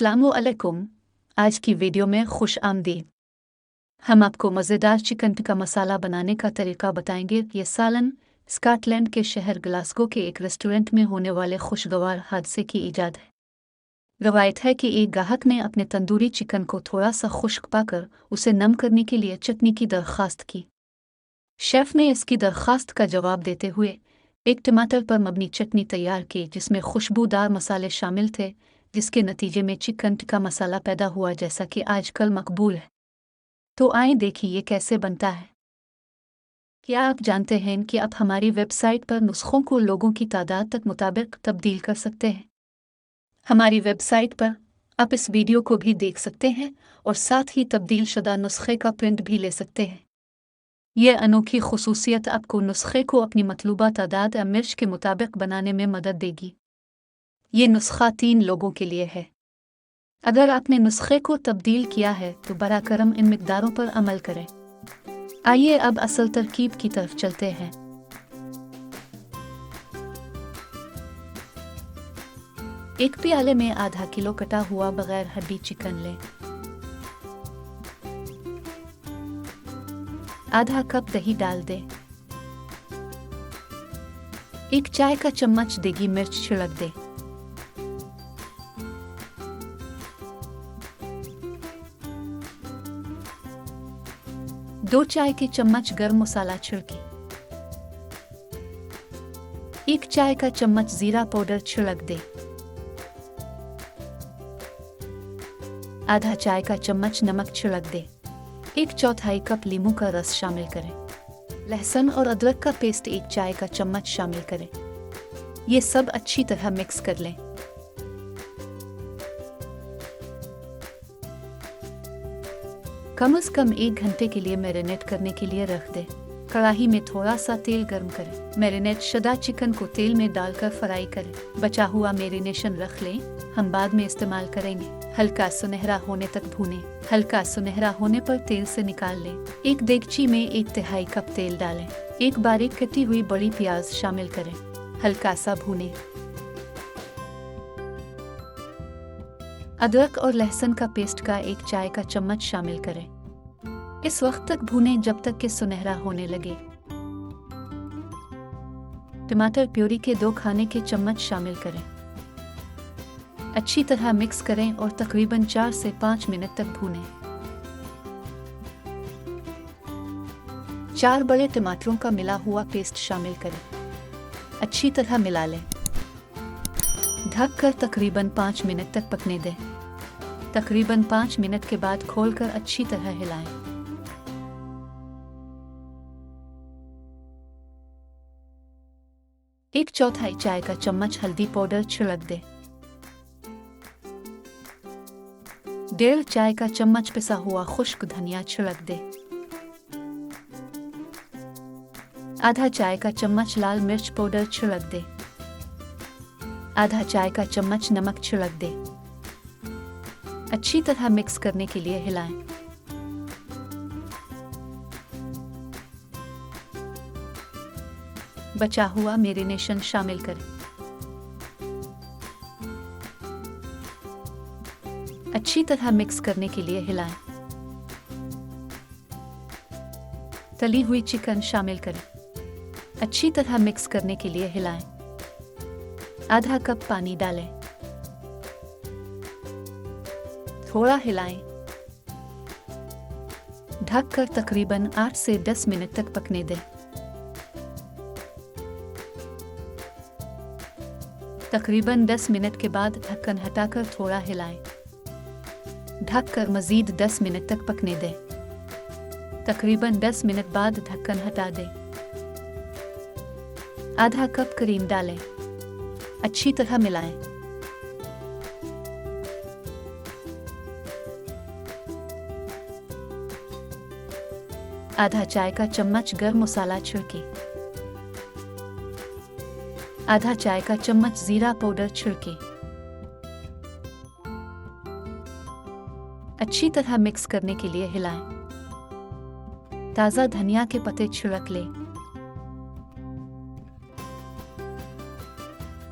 अस्सलामुअलैकुम। आज की वीडियो में खुश आमदीद। हम आपको मज़ेदार चिकन टिक्का मसाला बनाने का तरीका बताएंगे। ये सालन स्कॉटलैंड के शहर ग्लासगो के एक रेस्टोरेंट में होने वाले खुशगवार हादसे की ईजाद है। रवायत है कि एक ग्राहक ने अपने तंदूरी चिकन को थोड़ा सा खुश्क पाकर उसे नम करने के लिए चटनी की दरख्वास्त की। शेफ ने इसकी दरख्वास्त का जवाब देते हुए एक टमाटर पर मबनी चटनी तैयार की जिसमें खुशबूदार मसाले शामिल थे, जिसके नतीजे में चिकन टिक्का मसाला पैदा हुआ जैसा कि आजकल मकबूल है। तो आइए देखिए ये कैसे बनता है। क्या आप जानते हैं कि आप हमारी वेबसाइट पर नुस्खों को लोगों की तादाद तक मुताबिक तब्दील कर सकते हैं। हमारी वेबसाइट पर आप इस वीडियो को भी देख सकते हैं और साथ ही तब्दील शुदा नुस्खे का प्रिंट भी ले सकते हैं। यह अनोखी खुसूसियत आपको नुस्खे को अपनी मतलूबा तादाद या मिर्च के मुताबिक बनाने में मदद देगी। ये नुस्खा 3 लोगों के लिए है। अगर आपने नुस्खे को तब्दील किया है तो बरा करम इन मिकदारों पर अमल करें। आइए अब असल तरकीब की तरफ चलते हैं। एक प्याले में आधा किलो कटा हुआ बगैर हड्डी चिकन लें। आधा कप दही डाल दें। 1 चाय का चम्मच देगी मिर्च छिड़क दें। दो चाय के चम्मच गरम मसाला छिड़के। 1 चाय का चम्मच जीरा पाउडर छिड़क दे। आधा चाय का चम्मच नमक छिड़क दे। 1/4 कप नींबू का रस शामिल करें। लहसुन और अदरक का पेस्ट 1 चाय का चम्मच शामिल करें। ये सब अच्छी तरह मिक्स कर लें। कम से कम 1 घंटे के लिए मैरिनेट करने के लिए रख दें। कढ़ाई में थोड़ा सा तेल गर्म करें। मैरिनेट शुदा चिकन को तेल में डालकर फ्राई करें। बचा हुआ मैरिनेशन रख लें, हम बाद में इस्तेमाल करेंगे। हल्का सुनहरा होने तक भूनें। हल्का सुनहरा होने पर तेल से निकाल लें। एक देगची में 1/3 कप तेल डालें। एक बारीक कटी हुई बड़ी प्याज शामिल करें। हल्का सा भूनें। अदरक और लहसुन का पेस्ट का 1 चाय का चम्मच शामिल करें। इस वक्त तक भूनें जब तक कि सुनहरा होने लगे। टमाटर प्यूरी के 2 खाने के चम्मच शामिल करें। अच्छी तरह मिक्स करें और तकरीबन 4 से 5 मिनट तक भूनें। 4 बड़े टमाटरों का मिला हुआ पेस्ट शामिल करें। अच्छी तरह मिला लें। ढककर तकरीबन 5 मिनट तक पकने दें। तकरीबन 5 मिनट के बाद खोलकर अच्छी तरह हिलाएं। एक 1/4 चाय का चम्मच हल्दी पाउडर छिड़क दें। 1.5 चाय का चम्मच पिसा हुआ खुश्क धनिया छिड़क दें। आधा चाय का चम्मच लाल मिर्च पाउडर छिड़क दें। आधा चाय का चम्मच नमक छिड़क दें। अच्छी तरह मिक्स करने के लिए हिलाएं। बचा हुआ मैरिनेशन शामिल करें। अच्छी तरह मिक्स करने के लिए हिलाएं। तली हुई चिकन शामिल करें। अच्छी तरह मिक्स करने के लिए हिलाएं। आधा कप पानी डालें। थोड़ा हिलाएं। ढककर तकरीबन 8 से 10 मिनट तक पकने दें। तकरीबन 10 मिनट के बाद ढक्कन हटाकर थोड़ा हिलाएं। ढककर मज़ीद 10 मिनट तक पकने दें। तकरीबन 10 मिनट बाद ढक्कन हटा दें। आधा कप क्रीम डालें। अच्छी तरह मिलाएं। आधा चाय का चम्मच गरम मसाला छिड़के। आधा चाय का चम्मच जीरा पाउडर छिड़के। अच्छी तरह मिक्स करने के लिए हिलाएं। ताज़ा धनिया के पत्ते छिड़क लें।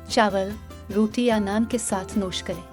चावल, रोटी या नान के साथ नोश करें।